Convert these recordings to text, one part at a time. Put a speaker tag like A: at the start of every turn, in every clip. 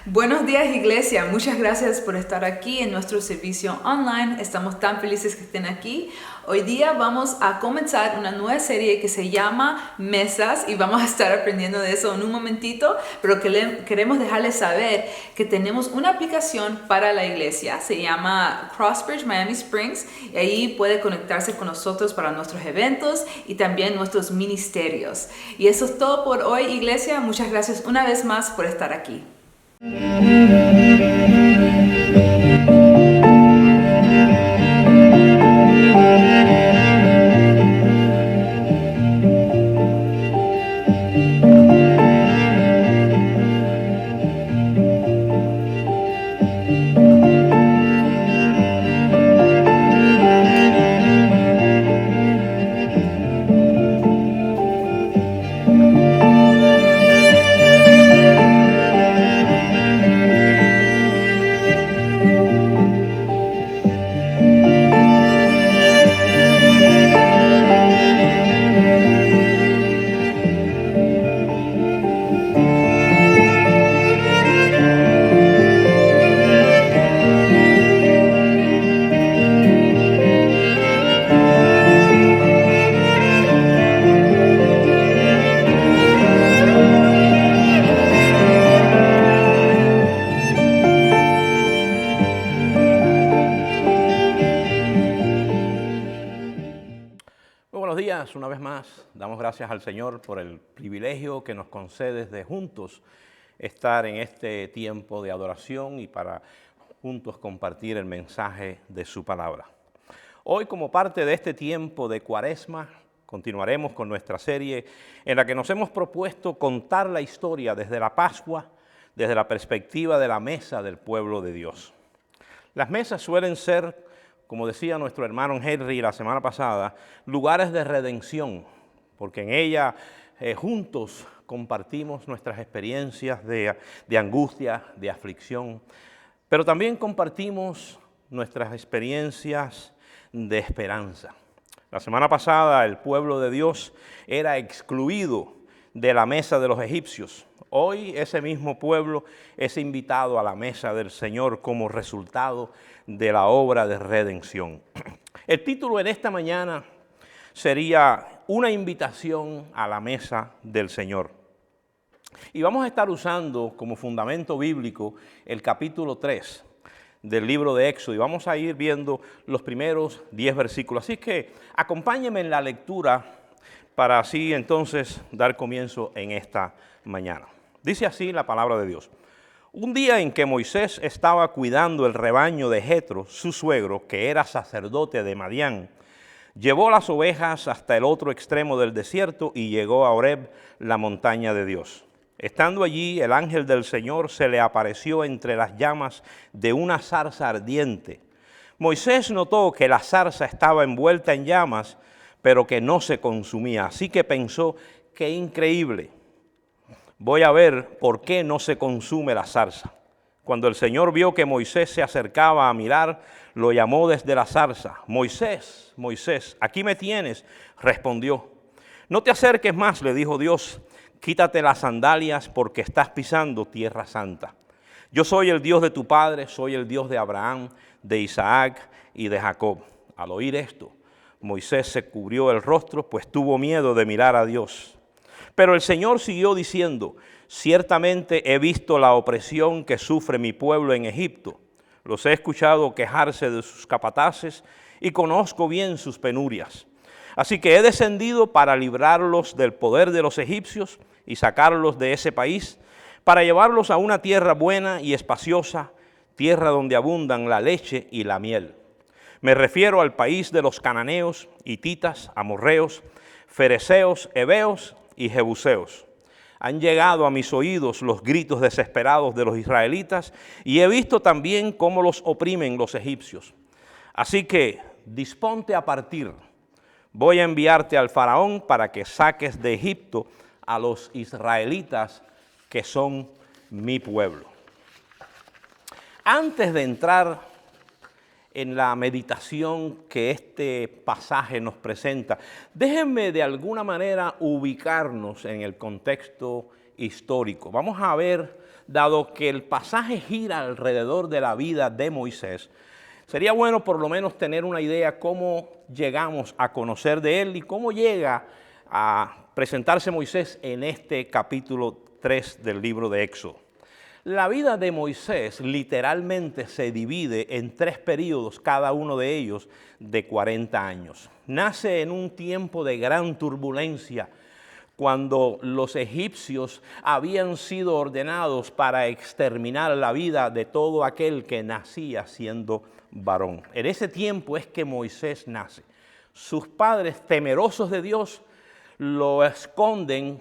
A: Buenos días, iglesia. Muchas gracias por estar aquí en nuestro servicio online. Estamos tan felices que estén aquí. Hoy día vamos a comenzar una nueva serie que se llama Mesas y vamos a estar aprendiendo de eso en un momentito, pero queremos dejarles saber que tenemos una aplicación para la iglesia. Se llama Crossbridge Miami Springs y ahí puede conectarse con nosotros para nuestros eventos y también nuestros ministerios. Y eso es todo por hoy, iglesia. Muchas gracias una vez más por estar aquí.
B: Una vez más, damos gracias al Señor por el privilegio que nos concede de juntos estar en este tiempo de adoración y para juntos compartir el mensaje de su palabra. Hoy, como parte de este tiempo de Cuaresma, continuaremos con nuestra serie en la que nos hemos propuesto contar la historia desde la Pascua, desde la perspectiva de la mesa del pueblo de Dios. Las mesas suelen ser, como decía nuestro hermano Henry la semana pasada, lugares de redención, porque en ella juntos compartimos nuestras experiencias de angustia, de aflicción, pero también compartimos nuestras experiencias de esperanza. La semana pasada el pueblo de Dios era excluido de la mesa de los egipcios. Hoy ese mismo pueblo es invitado a la mesa del Señor como resultado de la obra de redención. El título en esta mañana sería Una invitación a la mesa del Señor. Y vamos a estar usando como fundamento bíblico el capítulo 3 del libro de Éxodo y vamos a ir viendo los primeros 10 versículos. Así que acompáñenme en la lectura para así entonces dar comienzo en esta mañana. Dice así la palabra de Dios. Un día en que Moisés estaba cuidando el rebaño de Jetro, su suegro, que era sacerdote de Madián, llevó las ovejas hasta el otro extremo del desierto y llegó a Horeb, la montaña de Dios. Estando allí, el ángel del Señor se le apareció entre las llamas de una zarza ardiente. Moisés notó que la zarza estaba envuelta en llamas, pero que no se consumía. Así que pensó, qué increíble. Voy a ver por qué no se consume la zarza. Cuando el Señor vio que Moisés se acercaba a mirar, lo llamó desde la zarza. Moisés, Moisés, aquí me tienes, respondió. No te acerques más, le dijo Dios, quítate las sandalias porque estás pisando tierra santa. Yo soy el Dios de tu padre, soy el Dios de Abraham, de Isaac y de Jacob. Al oír esto, Moisés se cubrió el rostro, pues tuvo miedo de mirar a Dios. Pero el Señor siguió diciendo, ciertamente he visto la opresión que sufre mi pueblo en Egipto. Los he escuchado quejarse de sus capataces y conozco bien sus penurias. Así que he descendido para librarlos del poder de los egipcios y sacarlos de ese país, para llevarlos a una tierra buena y espaciosa, tierra donde abundan la leche y la miel. Me refiero al país de los cananeos, hititas, amorreos, fereceos, heveos y jebuseos. Han llegado a mis oídos los gritos desesperados de los israelitas y he visto también cómo los oprimen los egipcios. Así que disponte a partir. Voy a enviarte al faraón para que saques de Egipto a los israelitas que son mi pueblo. Antes de entrar en la meditación que este pasaje nos presenta, déjenme de alguna manera ubicarnos en el contexto histórico. Vamos a ver, dado que el pasaje gira alrededor de la vida de Moisés, sería bueno por lo menos tener una idea cómo llegamos a conocer de él y cómo llega a presentarse Moisés en este capítulo 3 del libro de Éxodo. La vida de Moisés literalmente se divide en 3 periodos, cada uno de ellos de 40 años. Nace en un tiempo de gran turbulencia, cuando los egipcios habían sido ordenados para exterminar la vida de todo aquel que nacía siendo varón. En ese tiempo es que Moisés nace. Sus padres, temerosos de Dios, lo esconden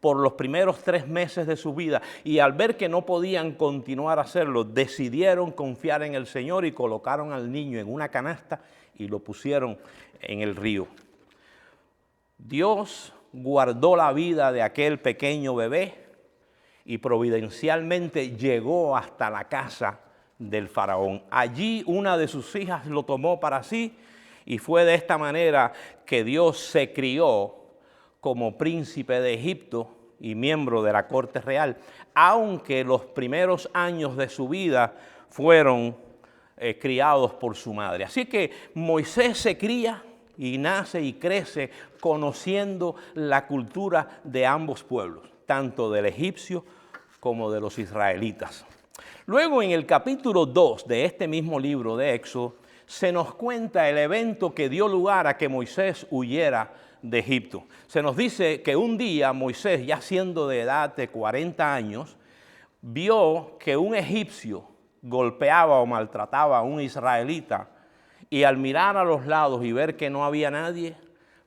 B: por los primeros 3 meses de su vida, y al ver que no podían continuar a hacerlo, decidieron confiar en el Señor y colocaron al niño en una canasta y lo pusieron en el río. Dios guardó la vida de aquel pequeño bebé y providencialmente llegó hasta la casa del faraón. Allí una de sus hijas lo tomó para sí, y fue de esta manera que Dios se crió como príncipe de Egipto y miembro de la corte real, aunque los primeros años de su vida fueron criados por su madre. Así que Moisés se cría y nace y crece conociendo la cultura de ambos pueblos, tanto del egipcio como de los israelitas. Luego, en el capítulo 2 de este mismo libro de Éxodo, se nos cuenta el evento que dio lugar a que Moisés huyera de Egipto. Se nos dice que un día Moisés, ya siendo de edad de 40 años, vio que un egipcio golpeaba o maltrataba a un israelita, y al mirar a los lados y ver que no había nadie,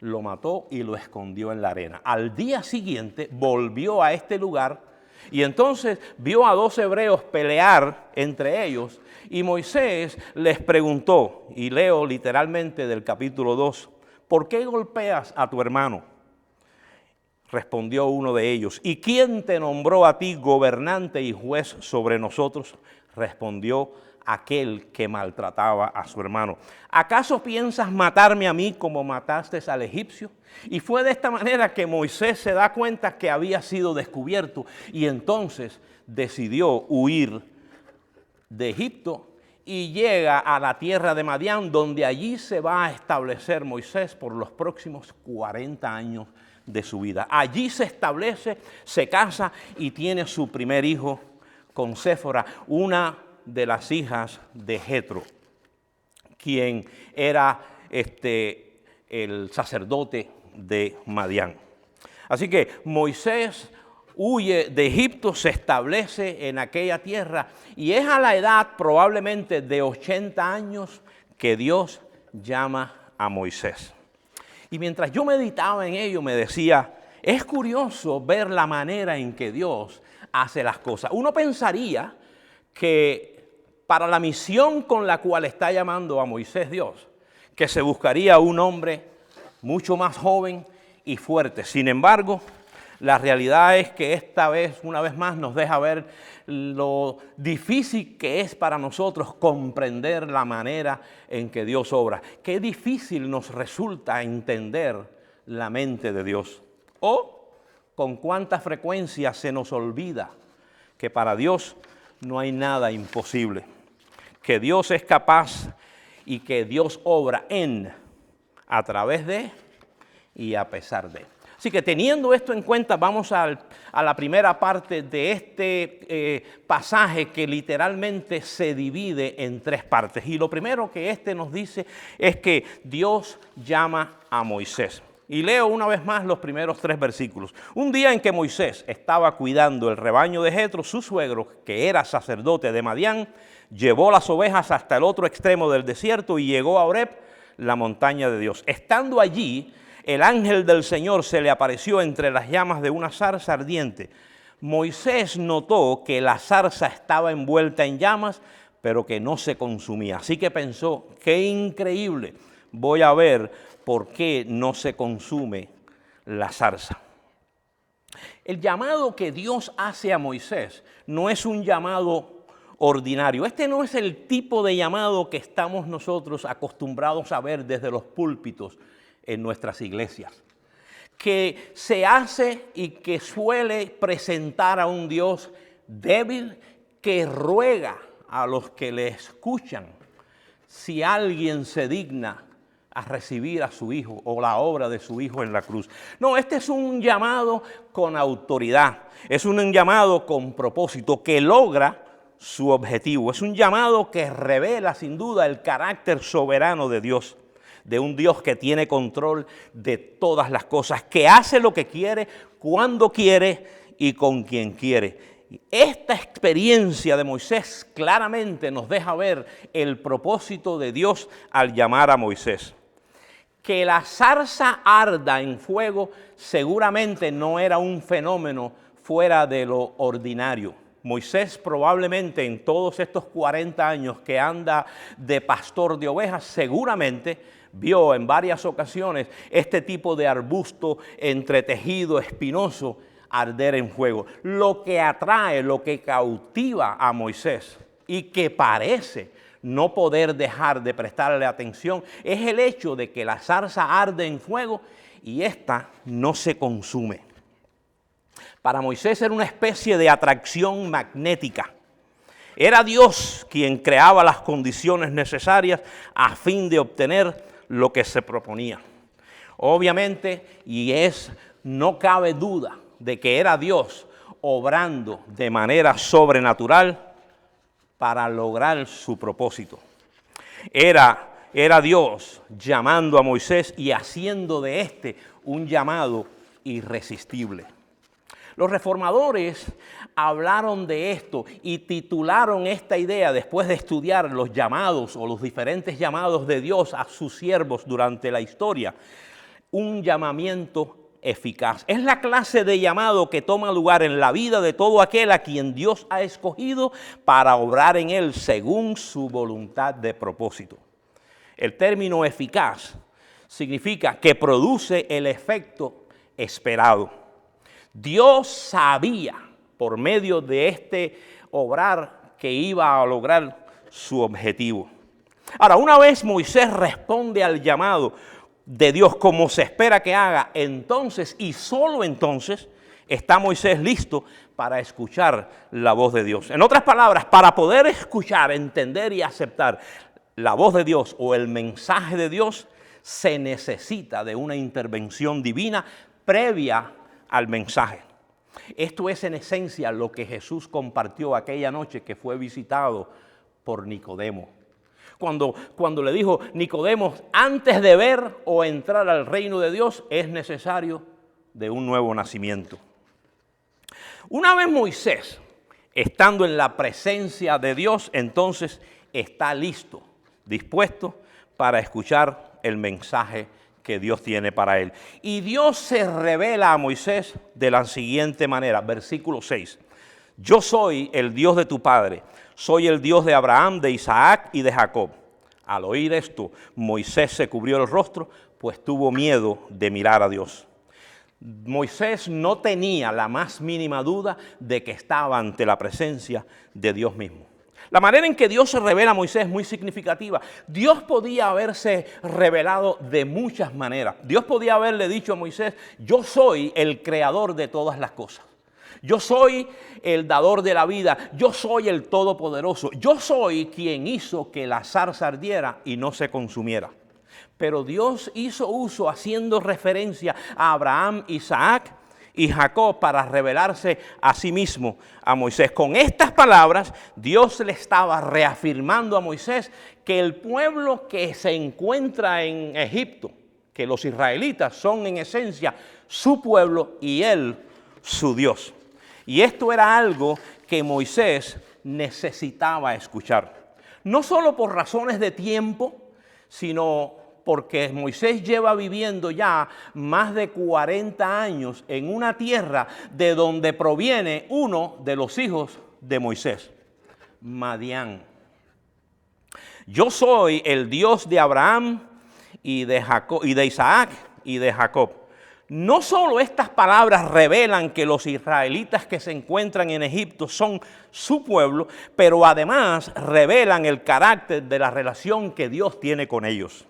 B: lo mató y lo escondió en la arena. Al día siguiente volvió a este lugar y entonces vio a 2 hebreos pelear entre ellos, y Moisés les preguntó, y leo literalmente del capítulo 2, ¿por qué golpeas a tu hermano? Respondió uno de ellos, ¿y quién te nombró a ti gobernante y juez sobre nosotros? Respondió aquel que maltrataba a su hermano. ¿Acaso piensas matarme a mí como mataste al egipcio? Y fue de esta manera que Moisés se da cuenta que había sido descubierto, y entonces decidió huir de Egipto y llega a la tierra de Madián, donde allí se va a establecer Moisés por los próximos 40 años de su vida. Allí se establece, se casa y tiene su primer hijo con Séfora, una de las hijas de Jetro, quien era el sacerdote de Madián. Así que Moisés huye de Egipto, se establece en aquella tierra, y es a la edad probablemente de 80 años que Dios llama a Moisés. Y mientras yo meditaba en ello, me decía, es curioso ver la manera en que Dios hace las cosas. Uno pensaría que para la misión con la cual está llamando a Moisés Dios, que se buscaría un hombre mucho más joven y fuerte. Sin embargo, la realidad es que esta vez, una vez más, nos deja ver lo difícil que es para nosotros comprender la manera en que Dios obra. Qué difícil nos resulta entender la mente de Dios. O con cuánta frecuencia se nos olvida que para Dios no hay nada imposible. Que Dios es capaz y que Dios obra en, a través de y a pesar de. Así que teniendo esto en cuenta, vamos a la primera parte de este pasaje que literalmente se divide en 3 partes. Y lo primero que nos dice es que Dios llama a Moisés. Y leo una vez más los primeros 3 versículos. Un día en que Moisés estaba cuidando el rebaño de Jetro, su suegro, que era sacerdote de Madián, llevó las ovejas hasta el otro extremo del desierto y llegó a Horeb, la montaña de Dios. Estando allí, el ángel del Señor se le apareció entre las llamas de una zarza ardiente. Moisés notó que la zarza estaba envuelta en llamas, pero que no se consumía. Así que pensó, qué increíble, voy a ver por qué no se consume la zarza. El llamado que Dios hace a Moisés no es un llamado ordinario. Este no es el tipo de llamado que estamos nosotros acostumbrados a ver desde los púlpitos en nuestras iglesias. que se hace y que suele presentar a un Dios débil que ruega a los que le escuchan si alguien se digna a recibir a su Hijo o la obra de su Hijo en la cruz. No, este es un llamado con autoridad, es un llamado con propósito que logra su objetivo. Es un llamado que revela sin duda el carácter soberano de Dios, de un Dios que tiene control de todas las cosas, que hace lo que quiere, cuando quiere y con quien quiere. Esta experiencia de Moisés claramente nos deja ver el propósito de Dios al llamar a Moisés. Que la zarza arda en fuego seguramente no era un fenómeno fuera de lo ordinario. Moisés probablemente en todos estos 40 años que anda de pastor de ovejas, seguramente vio en varias ocasiones este tipo de arbusto entretejido, espinoso, arder en fuego. Lo que atrae, lo que cautiva a Moisés y que parece no poder dejar de prestarle atención es el hecho de que la zarza arde en fuego y ésta no se consume. Para Moisés era una especie de atracción magnética. Era Dios quien creaba las condiciones necesarias a fin de obtener lo que se proponía. Obviamente, no cabe duda de que era Dios obrando de manera sobrenatural para lograr su propósito. Era Dios llamando a Moisés y haciendo de este un llamado irresistible. Los reformadores hablaron de esto y titularon esta idea, después de estudiar los llamados o los diferentes llamados de Dios a sus siervos durante la historia, un llamamiento eficaz. Es la clase de llamado que toma lugar en la vida de todo aquel a quien Dios ha escogido para obrar en él según su voluntad de propósito. El término eficaz significa que produce el efecto esperado. Dios sabía por medio de este obrar que iba a lograr su objetivo. Ahora, una vez Moisés responde al llamado de Dios como se espera que haga, entonces y solo entonces está Moisés listo para escuchar la voz de Dios. En otras palabras, para poder escuchar, entender y aceptar la voz de Dios o el mensaje de Dios, se necesita de una intervención divina previa al mensaje. Esto es en esencia lo que Jesús compartió aquella noche que fue visitado por Nicodemo. Cuando le dijo, Nicodemo, antes de ver o entrar al reino de Dios es necesario de un nuevo nacimiento. Una vez Moisés, estando en la presencia de Dios, entonces está listo, dispuesto para escuchar el mensaje que Dios tiene para él. Y Dios se revela a Moisés de la siguiente manera, versículo 6. Yo soy el Dios de tu padre, soy el Dios de Abraham, de Isaac y de Jacob. Al oír esto, Moisés se cubrió el rostro, pues tuvo miedo de mirar a Dios. Moisés no tenía la más mínima duda de que estaba ante la presencia de Dios mismo. La manera en que Dios se revela a Moisés es muy significativa. Dios podía haberse revelado de muchas maneras. Dios podía haberle dicho a Moisés, yo soy el creador de todas las cosas. Yo soy el dador de la vida, yo soy el todopoderoso, yo soy quien hizo que la zarza ardiera y no se consumiera. Pero Dios hizo uso, haciendo referencia a Abraham, Isaac y Jacob para revelarse a sí mismo a Moisés. Con estas palabras, Dios le estaba reafirmando a Moisés que el pueblo que se encuentra en Egipto, que los israelitas son en esencia su pueblo y él su Dios. Y esto era algo que Moisés necesitaba escuchar. No solo por razones de tiempo, sino porque Moisés lleva viviendo ya más de 40 años en una tierra de donde proviene uno de los hijos de Moisés, Madián. Yo soy el Dios de Abraham y de Jacob, y de Isaac y de Jacob. No solo estas palabras revelan que los israelitas que se encuentran en Egipto son su pueblo, pero además revelan el carácter de la relación que Dios tiene con ellos.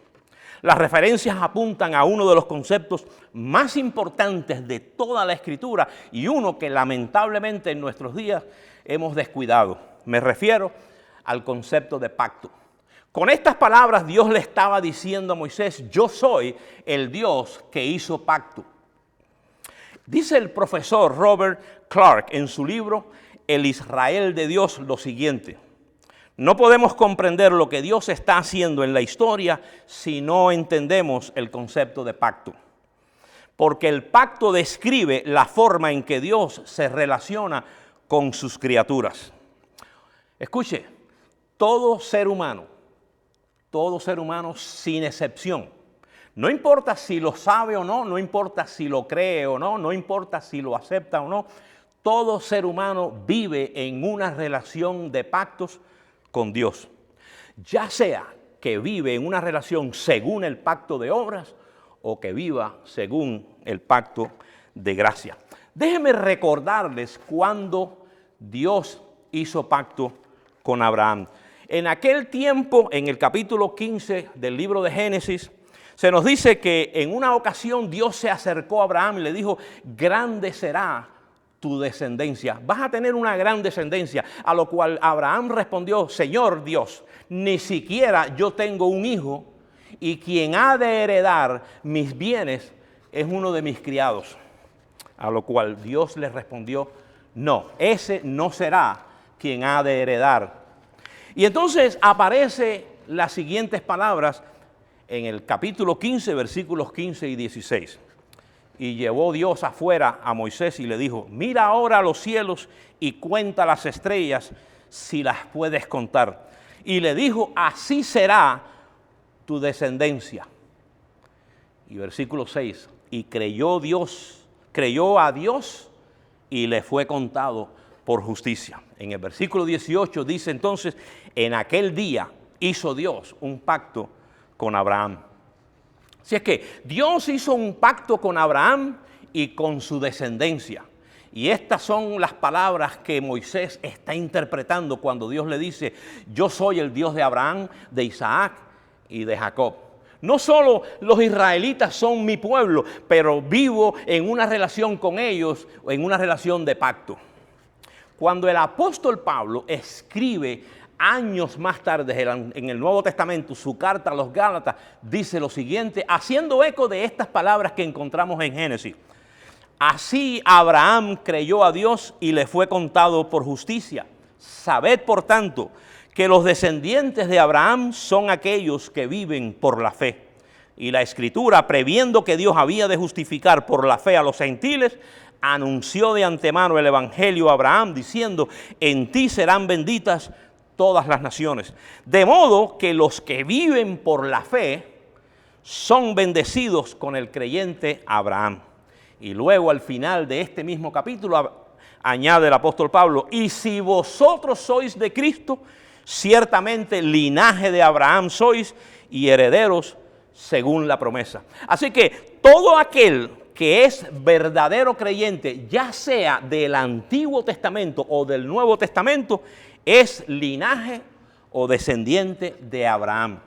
B: Las referencias apuntan a uno de los conceptos más importantes de toda la Escritura y uno que lamentablemente en nuestros días hemos descuidado. Me refiero al concepto de pacto. Con estas palabras Dios le estaba diciendo a Moisés: yo soy el Dios que hizo pacto. Dice el profesor Robert Clark en su libro El Israel de Dios lo siguiente: no podemos comprender lo que Dios está haciendo en la historia si no entendemos el concepto de pacto. Porque el pacto describe la forma en que Dios se relaciona con sus criaturas. Escuche, todo ser humano sin excepción, no importa si lo sabe o no, no importa si lo cree o no, no importa si lo acepta o no, todo ser humano vive en una relación de pactos con Dios, ya sea que vive en una relación según el pacto de obras o que viva según el pacto de gracia. Déjenme recordarles cuando Dios hizo pacto con Abraham. En aquel tiempo, en el capítulo 15 del libro de Génesis, se nos dice que en una ocasión Dios se acercó a Abraham y le dijo: grande será tu descendencia, vas a tener una gran descendencia. A lo cual Abraham respondió: Señor Dios, ni siquiera yo tengo un hijo, y quien ha de heredar mis bienes es uno de mis criados. A lo cual Dios le respondió: no, ese no será quien ha de heredar. Y entonces aparece las siguientes palabras en el capítulo 15, versículos 15 y 16. Y llevó Dios afuera a Moisés y le dijo: mira ahora los cielos y cuenta las estrellas, si las puedes contar. Y le dijo: así será tu descendencia. Y versículo 6, y creyó a Dios y le fue contado por justicia. En el versículo 18 dice entonces: en aquel día hizo Dios un pacto con Abraham. Así es que Dios hizo un pacto con Abraham y con su descendencia. Y estas son las palabras que Moisés está interpretando cuando Dios le dice: yo soy el Dios de Abraham, de Isaac y de Jacob. No solo los israelitas son mi pueblo, pero vivo en una relación con ellos, en una relación de pacto. Cuando el apóstol Pablo escribe años más tarde en el Nuevo Testamento su carta a los Gálatas, dice lo siguiente, haciendo eco de estas palabras que encontramos en Génesis: así Abraham creyó a Dios y le fue contado por justicia. Sabed, por tanto, que los descendientes de Abraham son aquellos que viven por la fe. Y la Escritura, previendo que Dios había de justificar por la fe a los gentiles, anunció de antemano el Evangelio a Abraham, diciendo: en ti serán benditas todas las naciones. De modo que los que viven por la fe son bendecidos con el creyente Abraham. Y luego al final de este mismo capítulo añade el apóstol Pablo: y si vosotros sois de Cristo, ciertamente linaje de Abraham sois y herederos según la promesa. Así que todo aquel que es verdadero creyente, ya sea del Antiguo Testamento o del Nuevo Testamento, es linaje o descendiente de Abraham.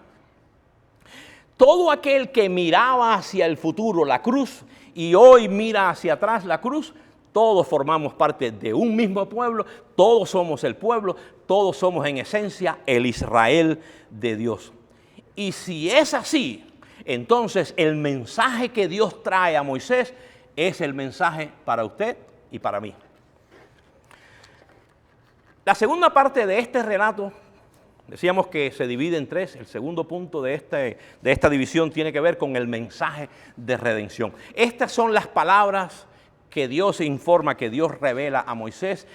B: Todo aquel que miraba hacia el futuro la cruz y hoy mira hacia atrás la cruz, todos formamos parte de un mismo pueblo, todos somos el pueblo, todos somos en esencia el Israel de Dios. Y si es así, entonces el mensaje que Dios trae a Moisés es el mensaje para usted y para mí. La segunda parte de este relato, decíamos que se divide en tres. El segundo punto de esta división tiene que ver con el mensaje de redención. Estas son las palabras que Dios informa, que Dios revela a Moisés,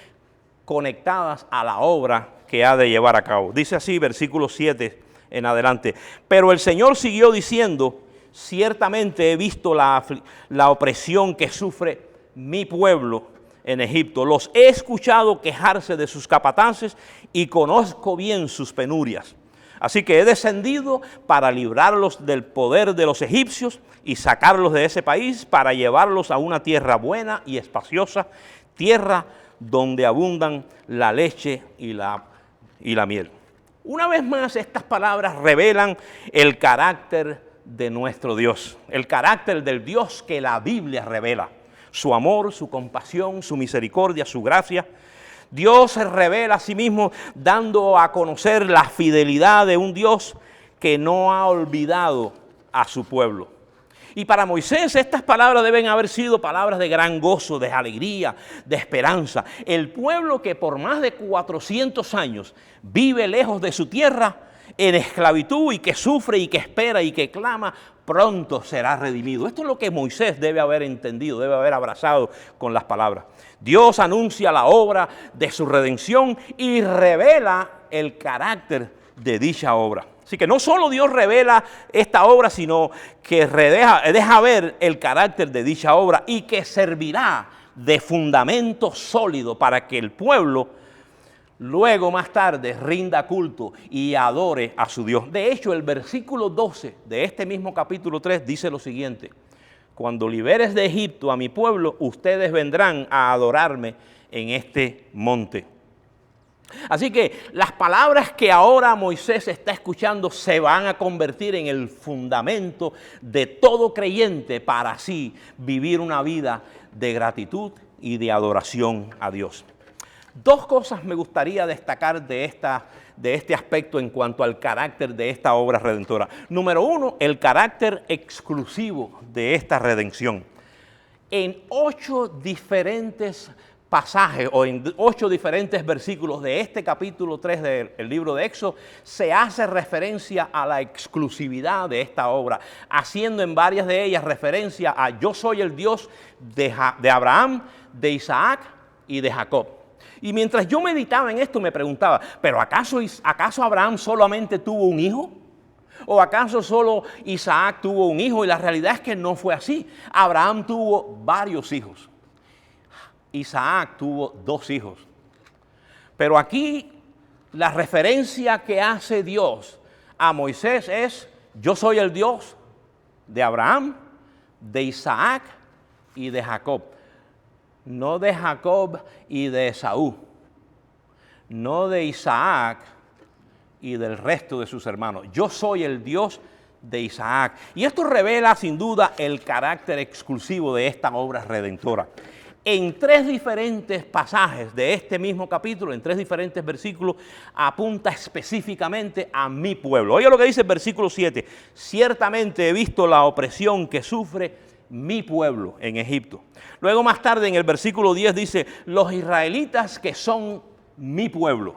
B: conectadas a la obra que ha de llevar a cabo. Dice así, versículo 7 en adelante: pero el Señor siguió diciendo: ciertamente he visto la opresión que sufre mi pueblo en Egipto. Los he escuchado quejarse de sus capataces y conozco bien sus penurias. Así que he descendido para librarlos del poder de los egipcios y sacarlos de ese país, para llevarlos a una tierra buena y espaciosa, tierra donde abundan la leche y la miel. Una vez más, estas palabras revelan el carácter de nuestro Dios, el carácter del Dios que la Biblia revela, su amor, su compasión, su misericordia, su gracia. Dios se revela a sí mismo dando a conocer la fidelidad de un Dios que no ha olvidado a su pueblo. Y para Moisés estas palabras deben haber sido palabras de gran gozo, de alegría, de esperanza. El pueblo que por más de 400 años vive lejos de su tierra, en esclavitud, y que sufre y que espera y que clama, pronto será redimido. Esto es lo que Moisés debe haber entendido, debe haber abrazado con las palabras. Dios anuncia la obra de su redención y revela el carácter de dicha obra. Así que no solo Dios revela esta obra, sino que deja ver el carácter de dicha obra y que servirá de fundamento sólido para que el pueblo luego más tarde rinda culto y adore a su Dios. De hecho, el versículo 12 de este mismo capítulo 3 dice lo siguiente: cuando liberes de Egipto a mi pueblo, ustedes vendrán a adorarme en este monte. Así que las palabras que ahora Moisés está escuchando se van a convertir en el fundamento de todo creyente para así vivir una vida de gratitud y de adoración a Dios. Dos cosas me gustaría destacar de este aspecto en cuanto al carácter de esta obra redentora. Número uno, el carácter exclusivo de esta redención. En 8 diferentes pasajes o en 8 diferentes versículos de este capítulo 3 del libro de Éxodo se hace referencia a la exclusividad de esta obra, haciendo en varias de ellas referencia a yo soy el Dios de Abraham, de Isaac y de Jacob. Y mientras yo meditaba en esto me preguntaba, ¿pero acaso Abraham solamente tuvo un hijo? ¿O acaso solo Isaac tuvo un hijo? Y la realidad es que no fue así. Abraham tuvo varios hijos. Isaac tuvo 2 hijos. Pero aquí la referencia que hace Dios a Moisés es: yo soy el Dios de Abraham, de Isaac y de Jacob. No de Jacob y de Esaú, no de Isaac y del resto de sus hermanos. Yo soy el Dios de Isaac. Y esto revela sin duda el carácter exclusivo de esta obra redentora. En 3 diferentes pasajes de este mismo capítulo, en 3 diferentes versículos, apunta específicamente a mi pueblo. Oiga lo que dice el versículo 7. Ciertamente he visto la opresión que sufre mi pueblo en Egipto. Luego más tarde en el versículo 10 dice, los israelitas que son mi pueblo.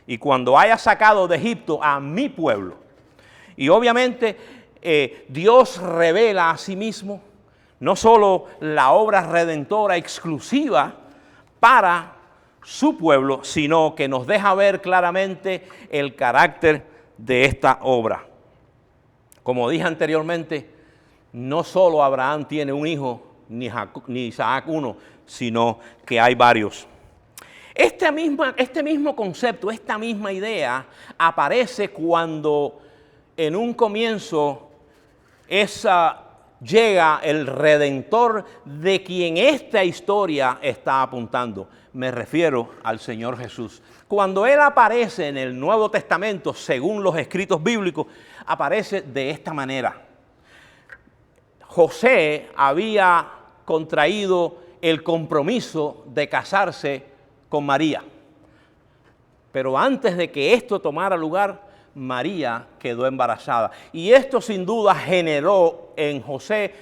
B: Y cuando haya sacado de Egipto a mi pueblo. Y obviamente Dios revela a sí mismo no solo la obra redentora exclusiva para su pueblo, sino que nos deja ver claramente el carácter de esta obra. Como dije anteriormente, no solo Abraham tiene un hijo, ni Isaac uno, sino que hay varios. Este mismo concepto, esta misma idea aparece cuando en un comienzo llega el Redentor de quien esta historia está apuntando. Me refiero al Señor Jesús. Cuando Él aparece en el Nuevo Testamento, según los escritos bíblicos, aparece de esta manera. José había contraído el compromiso de casarse con María. Pero antes de que esto tomara lugar, María quedó embarazada. Y esto sin duda generó en José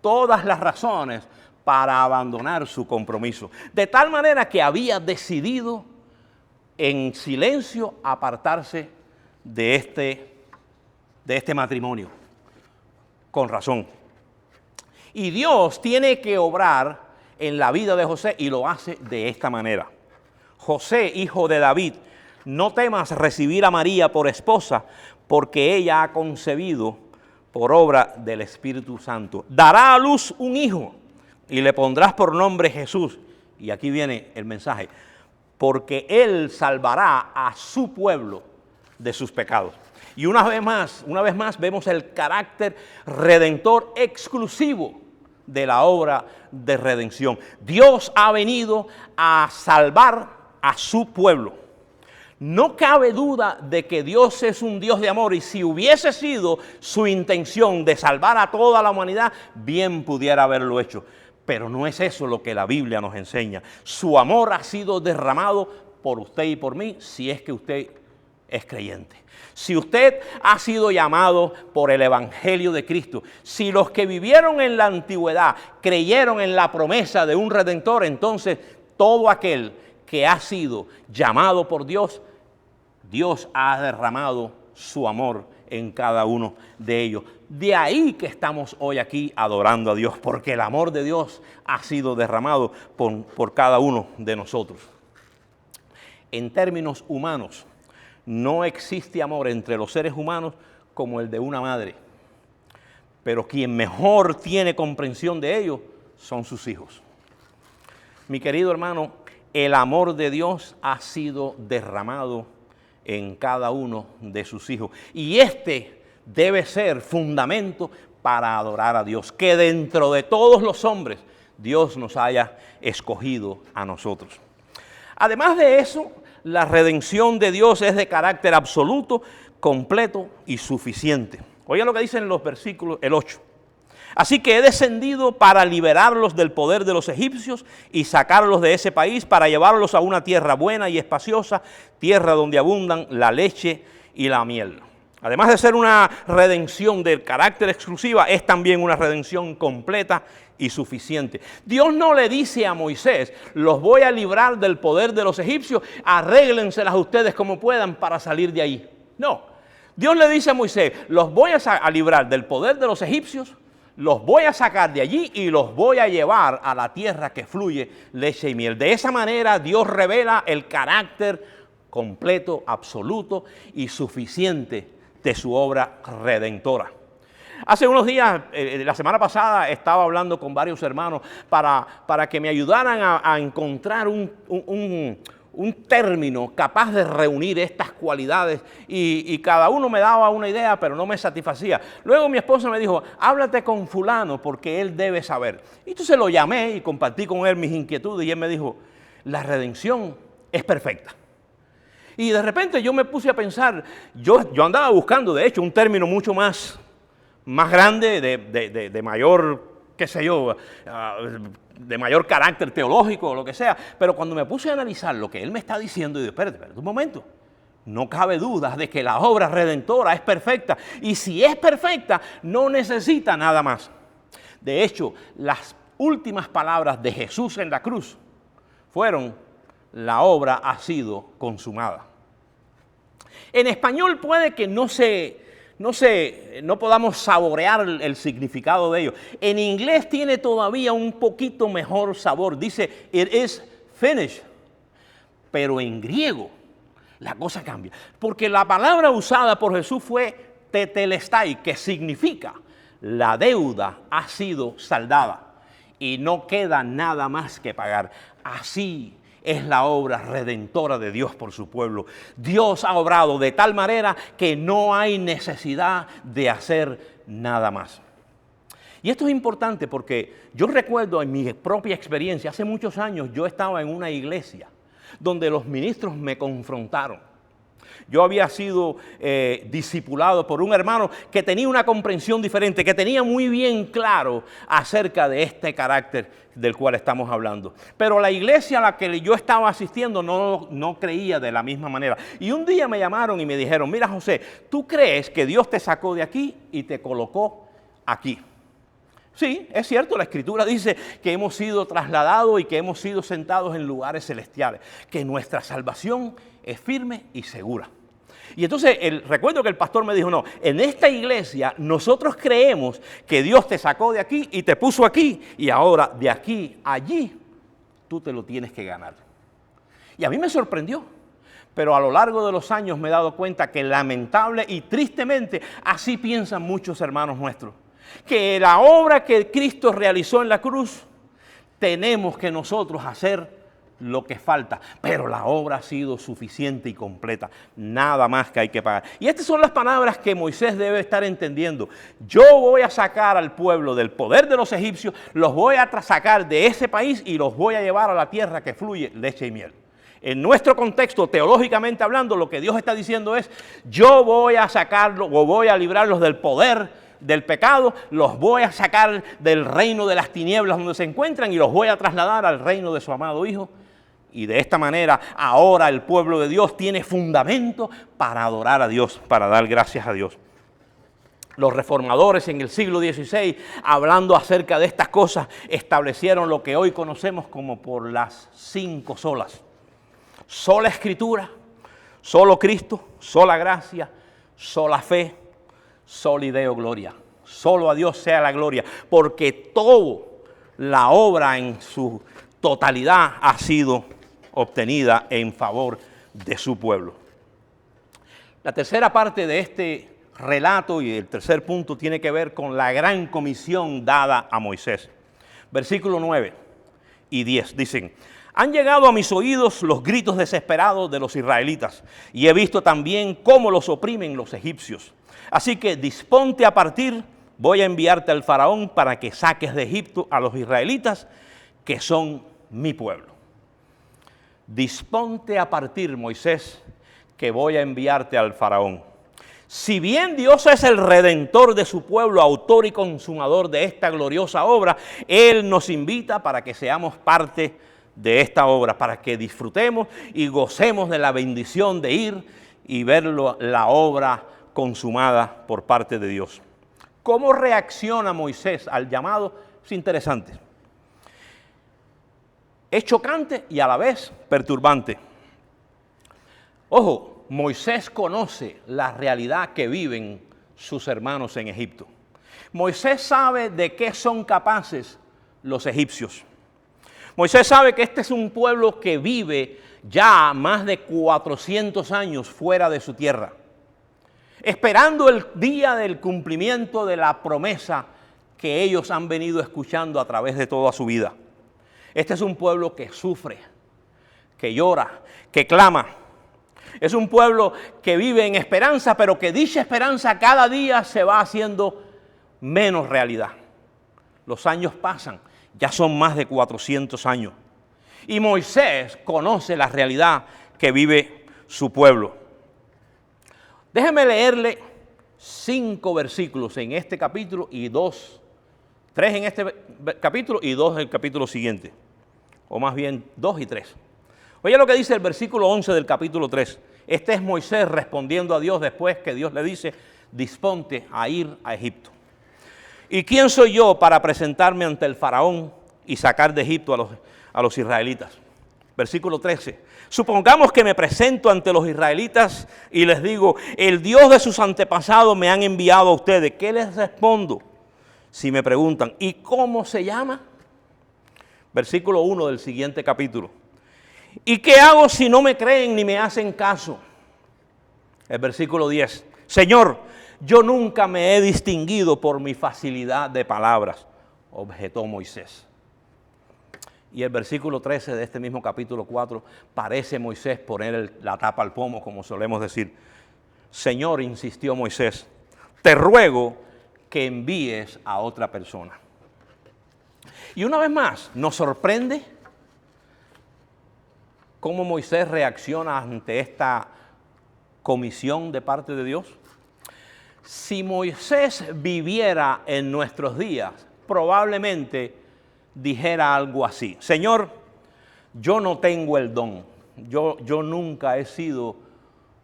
B: todas las razones para abandonar su compromiso. De tal manera que había decidido en silencio apartarse de este matrimonio. Con razón. Y Dios tiene que obrar en la vida de José y lo hace de esta manera. José, hijo de David, no temas recibir a María por esposa, porque ella ha concebido por obra del Espíritu Santo. Dará a luz un hijo y le pondrás por nombre Jesús. Y aquí viene el mensaje. Porque Él salvará a su pueblo de sus pecados. Y una vez más vemos el carácter redentor exclusivo de la obra de redención. Dios ha venido a salvar a su pueblo. No cabe duda de que Dios es un Dios de amor y si hubiese sido su intención de salvar a toda la humanidad, bien pudiera haberlo hecho. Pero no es eso lo que la Biblia nos enseña. Su amor ha sido derramado por usted y por mí si es que usted es creyente. Si usted ha sido llamado por el Evangelio de Cristo, si los que vivieron en la antigüedad creyeron en la promesa de un Redentor, entonces todo aquel que ha sido llamado por Dios, Dios ha derramado su amor en cada uno de ellos. De ahí que estamos hoy aquí adorando a Dios, porque el amor de Dios ha sido derramado por cada uno de nosotros. En términos humanos, no existe amor entre los seres humanos como el de una madre, pero quien mejor tiene comprensión de ello son sus hijos. Mi querido hermano, el amor de Dios ha sido derramado en cada uno de sus hijos. Y este debe ser fundamento para adorar a Dios. Que dentro de todos los hombres, Dios nos haya escogido a nosotros. Además de eso, la redención de Dios es de carácter absoluto, completo y suficiente. Oiga lo que dice en los versículos, el 8. Así que he descendido para liberarlos del poder de los egipcios y sacarlos de ese país para llevarlos a una tierra buena y espaciosa, tierra donde abundan la leche y la miel. Además de ser una redención de carácter exclusiva, es también una redención completa y suficiente. Dios no le dice a Moisés, los voy a librar del poder de los egipcios, arréglenselas ustedes como puedan para salir de ahí. No, Dios le dice a Moisés, los voy a librar del poder de los egipcios, los voy a sacar de allí y los voy a llevar a la tierra que fluye leche y miel. De esa manera Dios revela el carácter completo, absoluto y suficiente de su obra redentora. Hace unos días, la semana pasada, estaba hablando con varios hermanos para que me ayudaran a encontrar un término capaz de reunir estas cualidades y cada uno me daba una idea, pero no me satisfacía. Luego mi esposa me dijo, háblate con fulano porque él debe saber. Y entonces lo llamé y compartí con él mis inquietudes y él me dijo, la redención es perfecta. Y de repente yo me puse a pensar, yo andaba buscando de hecho un término mucho más grande, de mayor, qué sé yo, de mayor carácter teológico o lo que sea, pero cuando me puse a analizar lo que él me está diciendo, digo, espérate un momento, no cabe duda de que la obra redentora es perfecta, y si es perfecta, no necesita nada más. De hecho, las últimas palabras de Jesús en la cruz fueron, la obra ha sido consumada. En español puede que no podamos saborear el significado de ello. En inglés tiene todavía un poquito mejor sabor. Dice, it is finished. Pero en griego la cosa cambia. Porque la palabra usada por Jesús fue tetelestai, que significa la deuda ha sido saldada y no queda nada más que pagar. Así es la obra redentora de Dios por su pueblo. Dios ha obrado de tal manera que no hay necesidad de hacer nada más. Y esto es importante porque yo recuerdo en mi propia experiencia, hace muchos años yo estaba en una iglesia donde los ministros me confrontaron. Yo había sido discipulado por un hermano que tenía una comprensión diferente, que tenía muy bien claro acerca de este carácter del cual estamos hablando. Pero la iglesia a la que yo estaba asistiendo no creía de la misma manera. Y un día me llamaron y me dijeron, mira José, ¿tú crees que Dios te sacó de aquí y te colocó aquí? Sí, es cierto, la Escritura dice que hemos sido trasladados y que hemos sido sentados en lugares celestiales, que nuestra salvación es firme y segura. Y entonces recuerdo que el pastor me dijo, no, en esta iglesia nosotros creemos que Dios te sacó de aquí y te puso aquí y ahora de aquí a allí tú te lo tienes que ganar. Y a mí me sorprendió, pero a lo largo de los años me he dado cuenta que lamentable y tristemente así piensan muchos hermanos nuestros. Que la obra que Cristo realizó en la cruz, tenemos que nosotros hacer lo que falta, pero la obra ha sido suficiente y completa, nada más que hay que pagar. Y estas son las palabras que Moisés debe estar entendiendo. Yo voy a sacar al pueblo del poder de los egipcios, los voy a sacar de ese país y los voy a llevar a la tierra que fluye leche y miel. En nuestro contexto, teológicamente hablando, lo que Dios está diciendo es, yo voy a sacarlos o voy a librarlos del poder del pecado, los voy a sacar del reino de las tinieblas donde se encuentran y los voy a trasladar al reino de su amado Hijo. Y de esta manera, ahora el pueblo de Dios tiene fundamento para adorar a Dios, para dar gracias a Dios. Los reformadores en el siglo XVI, hablando acerca de estas cosas, establecieron lo que hoy conocemos como por las 5 solas. Sola Escritura, solo Cristo, sola gracia, sola fe, soli Deo gloria. Solo a Dios sea la gloria, porque toda la obra en su totalidad ha sido obtenida en favor de su pueblo. La tercera parte de este relato y el tercer punto tiene que ver con la gran comisión dada a Moisés. Versículo 9 y 10 dicen, han llegado a mis oídos los gritos desesperados de los israelitas y he visto también cómo los oprimen los egipcios. Así que disponte a partir, voy a enviarte al faraón para que saques de Egipto a los israelitas que son mi pueblo. Disponte a partir, Moisés, que voy a enviarte al faraón. Si bien Dios es el redentor de su pueblo, autor y consumador de esta gloriosa obra, Él nos invita para que seamos parte de esta obra, para que disfrutemos y gocemos de la bendición de ir y ver la obra consumada por parte de Dios. ¿Cómo reacciona Moisés al llamado? Es interesante. Es chocante y a la vez perturbante. Ojo, Moisés conoce la realidad que viven sus hermanos en Egipto. Moisés sabe de qué son capaces los egipcios. Moisés sabe que este es un pueblo que vive ya más de 400 años fuera de su tierra, esperando el día del cumplimiento de la promesa que ellos han venido escuchando a través de toda su vida. Este es un pueblo que sufre, que llora, que clama. Es un pueblo que vive en esperanza, pero que dicha esperanza cada día se va haciendo menos realidad. Los años pasan, ya son más de 400 años. Y Moisés conoce la realidad que vive su pueblo. Déjeme leerle 5 versículos en este capítulo y 3 en este capítulo y 2 en el capítulo siguiente. O más bien 2 y 3. Oye lo que dice el versículo 11 del capítulo 3. Este es Moisés respondiendo a Dios después que Dios le dice, disponte a ir a Egipto. ¿Y quién soy yo para presentarme ante el faraón y sacar de Egipto a los israelitas? Versículo 13. Supongamos que me presento ante los israelitas y les digo, el Dios de sus antepasados me han enviado a ustedes. ¿Qué les respondo? Si me preguntan, ¿y cómo se llama? Versículo 1 del siguiente capítulo. ¿Y qué hago si no me creen ni me hacen caso? El versículo 10. Señor, yo nunca me he distinguido por mi facilidad de palabras, objetó Moisés. Y el versículo 13 de este mismo capítulo 4, parece Moisés poner la tapa al pomo, como solemos decir. Señor, insistió Moisés, te ruego que envíes a otra persona. Y una vez más, nos sorprende cómo Moisés reacciona ante esta comisión de parte de Dios. Si Moisés viviera en nuestros días, probablemente dijera algo así. Señor, yo no tengo el don. Yo nunca he sido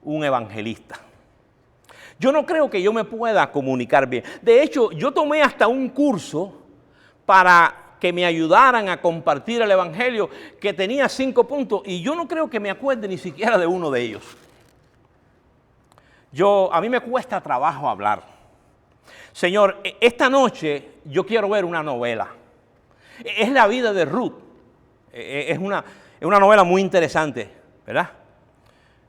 B: un evangelista. Yo no creo que yo me pueda comunicar bien. De hecho, yo tomé hasta un curso para que me ayudaran a compartir el evangelio que tenía 5 puntos y yo no creo que me acuerde ni siquiera de uno de ellos. A mí me cuesta trabajo hablar. Señor, esta noche yo quiero ver una novela. Es la vida de Ruth. Es una novela muy interesante, ¿verdad?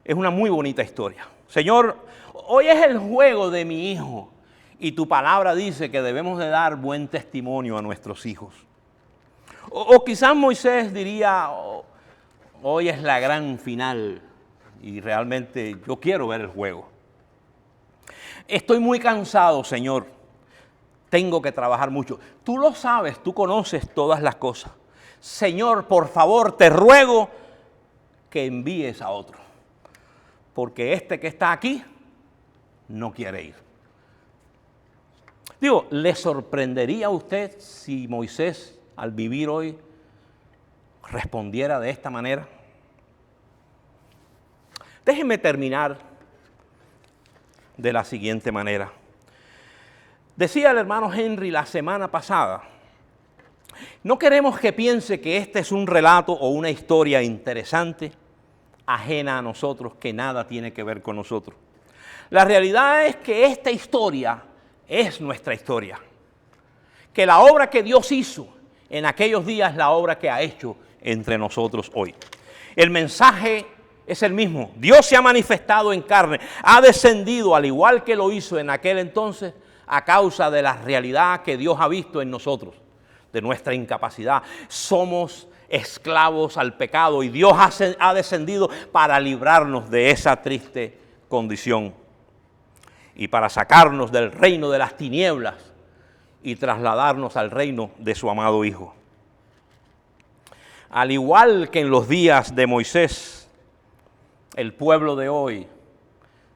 B: Es una muy bonita historia. Señor, hoy es el juego de mi hijo y tu palabra dice que debemos de dar buen testimonio a nuestros hijos. O quizás Moisés diría, hoy es la gran final y realmente yo quiero ver el juego. Estoy muy cansado, Señor. Tengo que trabajar mucho. Tú lo sabes, tú conoces todas las cosas. Señor, por favor, te ruego que envíes a otro, porque este que está aquí no quiere ir. Digo, ¿le sorprendería a usted si Moisés, al vivir hoy, respondiera de esta manera? Déjenme terminar de la siguiente manera. Decía el hermano Henry la semana pasada, no queremos que piense que este es un relato o una historia interesante, ajena a nosotros, que nada tiene que ver con nosotros. La realidad es que esta historia es nuestra historia, que la obra que Dios hizo en aquellos días es la obra que ha hecho entre nosotros hoy. El mensaje es el mismo. Dios se ha manifestado en carne, ha descendido al igual que lo hizo en aquel entonces a causa de la realidad que Dios ha visto en nosotros, de nuestra incapacidad. Somos esclavos al pecado y Dios ha descendido para librarnos de esa triste condición y para sacarnos del reino de las tinieblas y trasladarnos al reino de su amado Hijo. Al igual que en los días de Moisés, el pueblo de hoy,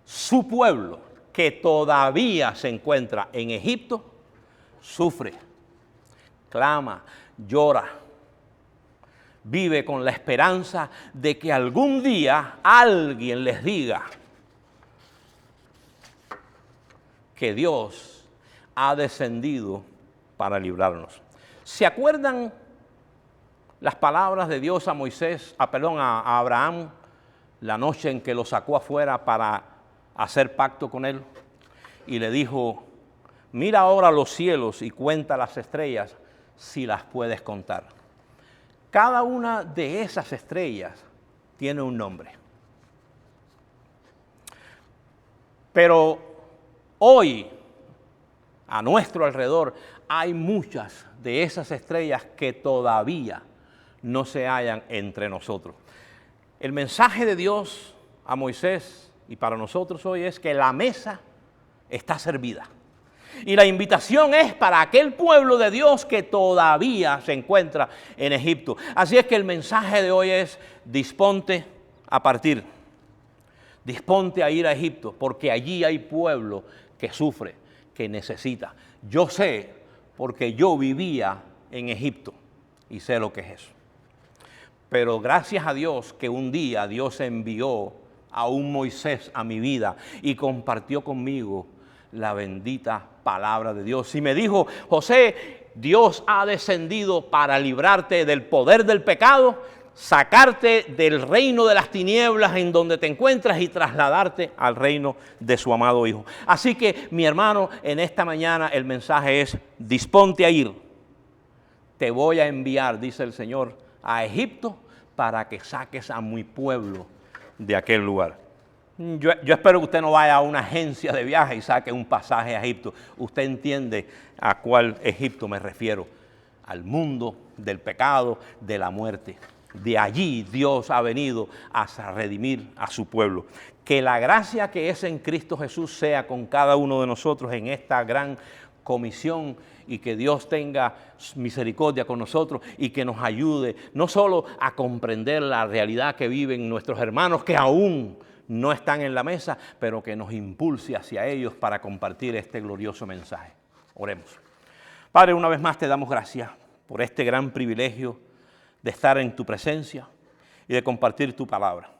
B: su pueblo que todavía se encuentra en Egipto, sufre, clama, llora, vive con la esperanza de que algún día alguien les diga que Dios ha descendido para librarnos. ¿Se acuerdan las palabras de Dios a a Abraham, la noche en que lo sacó afuera para hacer pacto con él? Y le dijo, mira ahora los cielos y cuenta las estrellas si las puedes contar. Cada una de esas estrellas tiene un nombre. Pero hoy, a nuestro alrededor, hay muchas de esas estrellas que todavía no se hallan entre nosotros. El mensaje de Dios a Moisés y para nosotros hoy es que la mesa está servida. Y la invitación es para aquel pueblo de Dios que todavía se encuentra en Egipto. Así es que el mensaje de hoy es: disponte a partir. Disponte a ir a Egipto, porque allí hay pueblo que sufre, que necesita. Yo sé, porque yo vivía en Egipto y sé lo que es eso. Pero gracias a Dios que un día Dios envió a un Moisés a mi vida y compartió conmigo la bendita palabra de Dios. Y me dijo, José, Dios ha descendido para librarte del poder del pecado, sacarte del reino de las tinieblas en donde te encuentras y trasladarte al reino de su amado Hijo. Así que, mi hermano, en esta mañana el mensaje es: disponte a ir. Te voy a enviar, dice el Señor, a Egipto para que saques a mi pueblo de aquel lugar. Yo espero que usted no vaya a una agencia de viaje y saque un pasaje a Egipto. Usted entiende a cuál Egipto me refiero: al mundo del pecado, de la muerte. De allí Dios ha venido a redimir a su pueblo. Que la gracia que es en Cristo Jesús sea con cada uno de nosotros en esta gran comisión, y que Dios tenga misericordia con nosotros y que nos ayude no solo a comprender la realidad que viven nuestros hermanos que aún no están en la mesa, pero que nos impulse hacia ellos para compartir este glorioso mensaje. Oremos. Padre, una vez más te damos gracias por este gran privilegio de estar en tu presencia y de compartir tu palabra.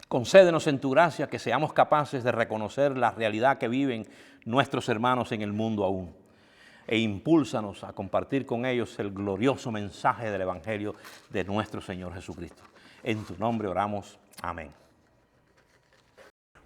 B: Concédenos en tu gracia que seamos capaces de reconocer la realidad que viven nuestros hermanos en el mundo aún, e impúlsanos a compartir con ellos el glorioso mensaje del Evangelio de nuestro Señor Jesucristo. En tu nombre oramos. Amén.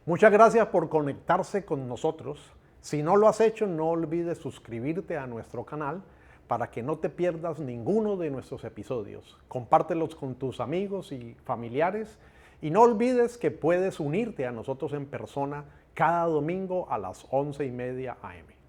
C: Muchas gracias por conectarse con nosotros. Si no lo has hecho, no olvides suscribirte a nuestro canal para que no te pierdas ninguno de nuestros episodios. Compártelos con tus amigos y familiares y no olvides que puedes unirte a nosotros en persona cada domingo a las 11:30 a.m.